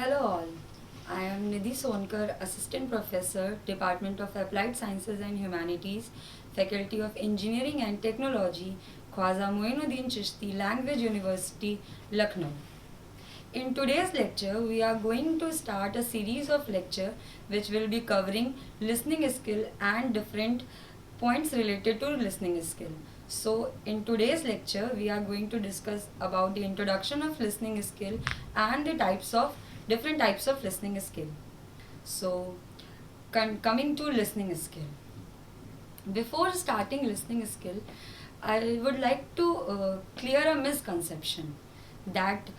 Hello all. I am Nidhi Sonkar, Assistant Professor, Department of Applied Sciences and Humanities, Faculty of Engineering and Technology, Khwaja Moinuddin Chishti Language University, Lucknow. In today's lecture, we are going to start a series of lecture which will be covering listening skill and different points related to listening skill. So, in today's lecture, we are going to discuss about the introduction of listening skill and the different types of listening skill. So, coming to listening skill. Before starting listening skill, I would like to clear a misconception that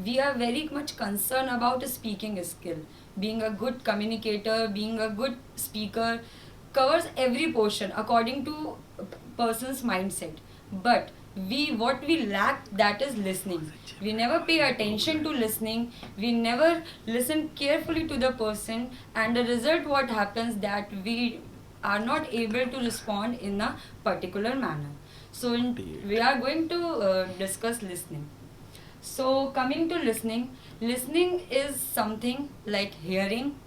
we are very much concerned about a speaking skill. Being a good communicator, being a good speaker covers every portion according to person's mindset. But what we lack, that is listening. We never pay attention to listening. We never listen carefully to the person, and the result what happens that we are not able to respond in a particular manner. So we are going to discuss listening. So coming to listening, listening is something like hearing,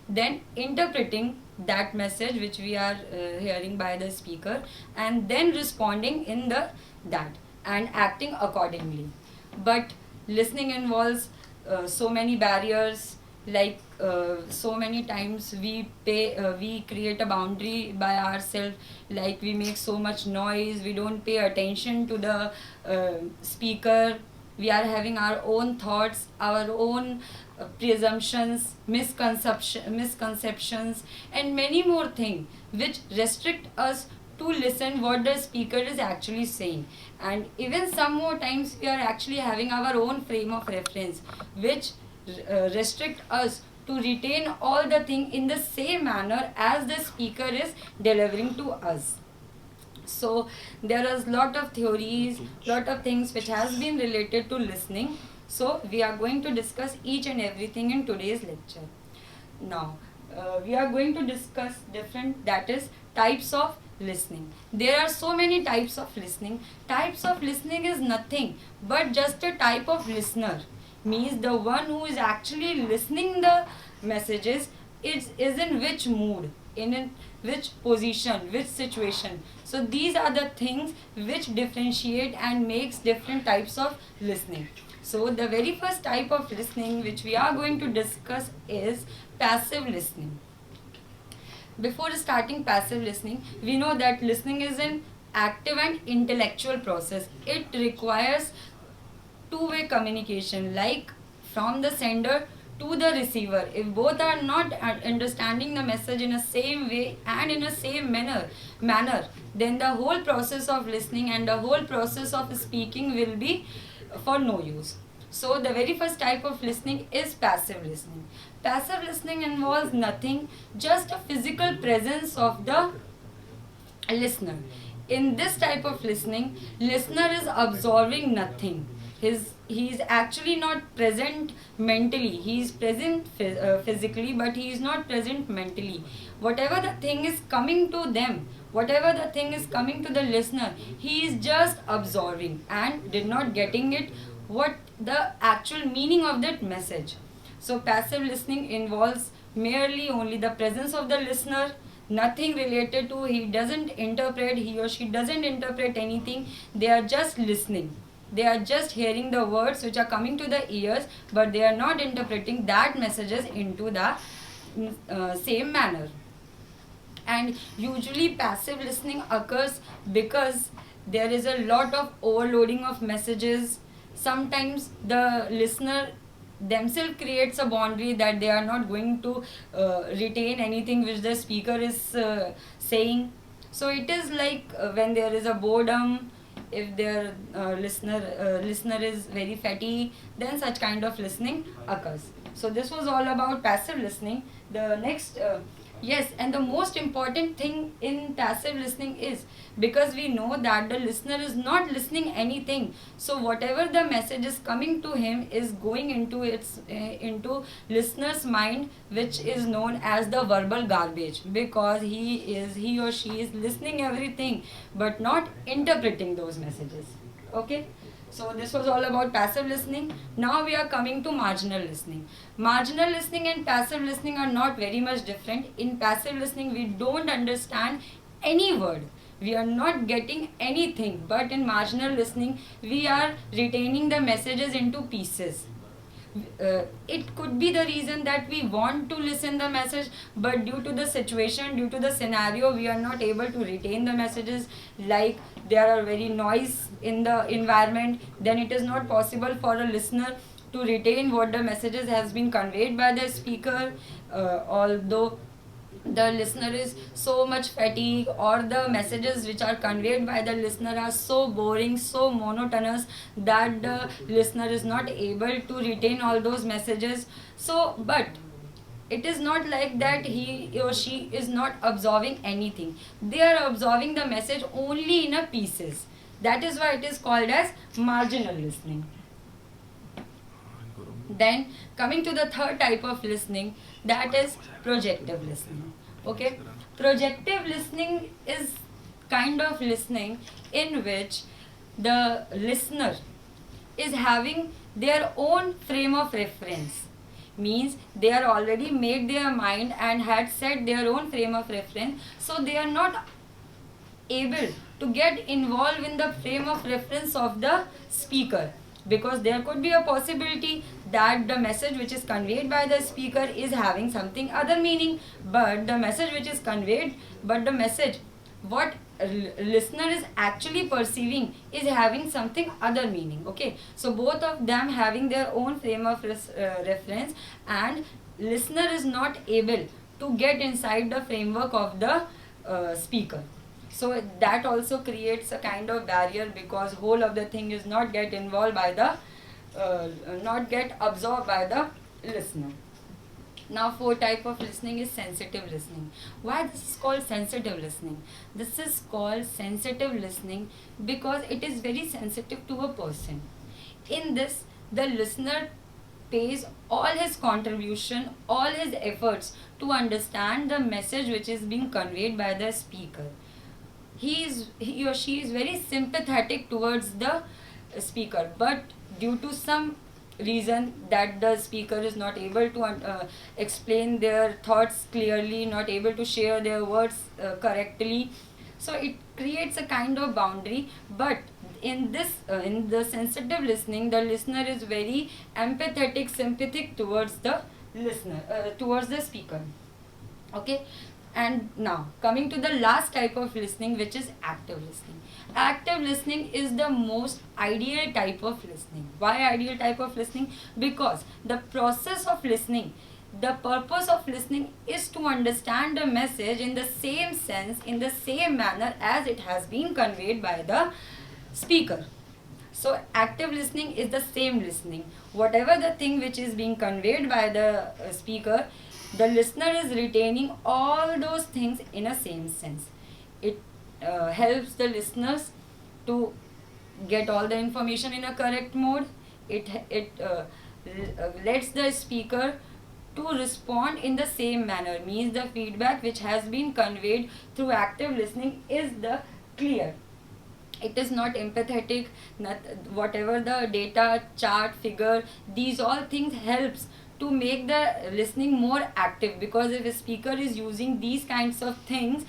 then interpreting that message which we are hearing by the speaker, and then responding in the that and acting accordingly. But listening involves so many barriers, like so many times we create a boundary by ourselves, like we make so much noise, we don't pay attention to the speaker, we are having our own thoughts, our own presumptions, misconceptions, and many more things which restrict us to listen what the speaker is actually saying. And even some more times we are actually having our own frame of reference which restrict us to retain all the thing in the same manner as the speaker is delivering to us. So there is lot of theories, lot of things which has been related to listening. So we are going to discuss each and everything in today's lecture. Now we are going to discuss different, that is, types of listening. There are so many types of listening. Types of listening is nothing but just a type of listener, means the one who is actually listening the messages is in which mood, in which position, which situation. So these are the things which differentiate and makes different types of listening. So the very first type of listening which we are going to discuss is passive listening. Before starting passive listening, we know that listening is an active and intellectual process. It requires two-way communication, like from the sender to the receiver. If both are not understanding the message in a same way and in a same manner, then the whole process of listening and the whole process of speaking will be for no use. So the very first type of listening is passive listening. Passive listening involves nothing, just a physical presence of the listener. In this type of listening, listener is absorbing nothing. He is actually not present mentally. He is present physically, but he is not present mentally. Whatever the thing is coming to them, whatever the thing is coming to the listener, he is just absorbing and did not getting it what the actual meaning of that message. So passive listening involves merely only the presence of the listener, nothing related to, he or she doesn't interpret anything, they are just listening, they are just hearing the words which are coming to the ears, but they are not interpreting that messages into the same manner. And usually passive listening occurs because there is a lot of overloading of messages. Sometimes the listener themselves creates a boundary that they are not going to retain anything which the speaker is saying. So it is like when there is a boredom, if their listener is very fatty, then such kind of listening occurs. So this was all about passive listening. The next yes, and the most important thing in passive listening is, because we know that the listener is not listening anything, so whatever the message is coming to him is going into into listener's mind, which is known as the verbal garbage, because he or she is listening everything but not interpreting those messages. Okay, So this was all about passive listening. Now we are coming to marginal listening. Marginal listening and passive listening are not very much different. In passive listening, we don't understand any word. We are not getting anything. But in marginal listening, we are retaining the messages into pieces. It could be the reason that we want to listen the message, but due to the situation, due to the scenario, we are not able to retain the messages. Like there are very noise in the environment, then it is not possible for a listener to retain what the messages has been conveyed by the speaker. Although the listener is so much fatigued, or the messages which are conveyed by the listener are so boring, so monotonous, that the listener is not able to retain all those messages. So but it is not like that he or she is not absorbing anything. They are absorbing the message only in a pieces. That is why it is called as marginal listening. Then coming to the third type of listening, that is projective listening. Okay, projective listening is kind of listening in which the listener is having their own frame of reference. Means they are already made their mind and had set their own frame of reference, so they are not able to get involved in the frame of reference of the speaker, because there could be a possibility that the message which is conveyed by the speaker is having something other meaning, but the message which is conveyed, but the message what listener is actually perceiving is having something other meaning. Okay, so both of them having their own frame of reference, and listener is not able to get inside the framework of the speaker. So that also creates a kind of barrier, because whole of the thing is not get involved by the not get absorbed by the listener. Now fourth type of listening is sensitive listening. Why this is called sensitive listening? This is called sensitive listening because it is very sensitive to a person. In this, the listener pays all his contribution, all his efforts to understand the message which is being conveyed by the speaker. He or she is very sympathetic towards the speaker, but due to some reason that the speaker is not able to explain their thoughts clearly, not able to share their words correctly, so it creates a kind of boundary. But in this in the sensitive listening, the listener is very empathetic, sympathetic towards the listener, towards the speaker. Okay, and now coming to the last type of listening, which is active listening. Active listening is the most ideal type of listening. Why ideal type of listening? Because the process of listening, the purpose of listening is to understand the message in the same sense, in the same manner as it has been conveyed by the speaker. So active listening is the same listening. Whatever the thing which is being conveyed by the speaker, the listener is retaining all those things in a same sense. It helps the listeners to get all the information in a correct mode. It lets the speaker to respond in the same manner. Means the feedback which has been conveyed through active listening is the clear. It is not empathetic. Not, whatever the data, chart, figure, these all things helps to make the listening more active, because if a speaker is using these kinds of things,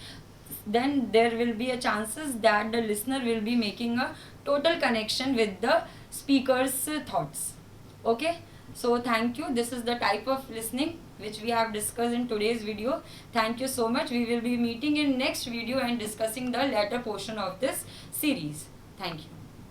then there will be a chances that the listener will be making a total connection with the speaker's thoughts. Okay, so thank you. This is the type of listening which we have discussed in today's video. Thank you so much. We will be meeting in next video and discussing the latter portion of this series. Thank you.